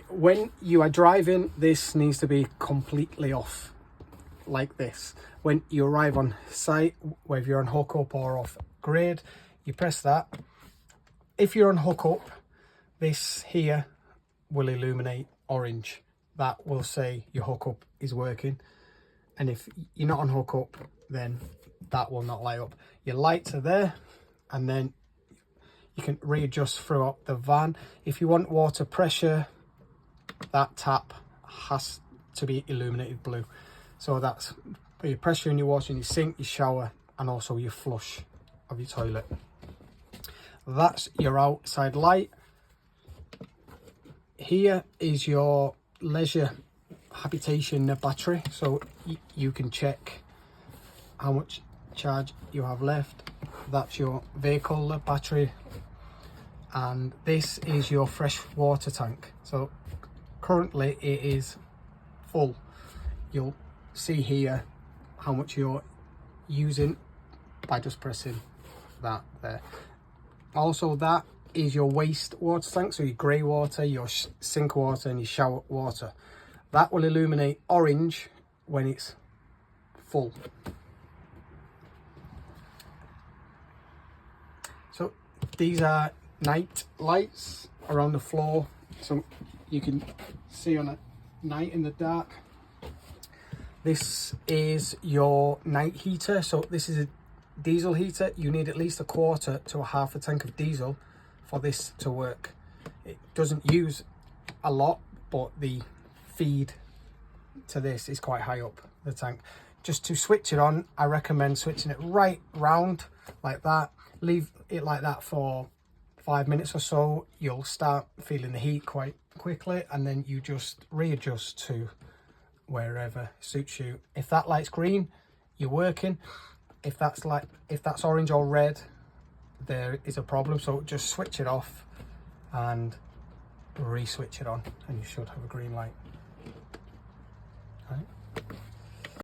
When you are driving, this needs to be completely off, like this. When you arrive on site, whether you're on hookup or off grade, you press that. If you're on hookup, this here will illuminate orange. That will say your hookup is working. And if you're not on hookup, then that will not light up. Your lights are there, and then you can readjust throughout the van. If you want water pressure, that tap has to be illuminated blue. So that's for your pressure in your water in your sink, your shower, and also your flush of your toilet. That's your outside light. Here is your leisure habitation battery, so you can check how much charge you have left. That's your vehicle battery, and this is your fresh water tank. So currently it is full. You'll see here how much you're using by just pressing that there. Also, that is your waste water tank, so your grey water, your sink water, and your shower water. That will illuminate orange when it's full. So these are night lights around the floor, so you can see on a night in the dark. This is your night heater. So this is a diesel heater. You need at least a quarter to a half a tank of diesel for this to work. It doesn't use a lot, but the feed to this is quite high up the tank. Just to switch it on, I recommend switching it right round like that. Leave it like that for 5 minutes or so. You'll start feeling the heat quite quickly, and then you just readjust to wherever suits you. If that light's green, you're working. If that's orange or red, there is a problem. So just switch it off and re-switch it on, and you should have a green light. All right.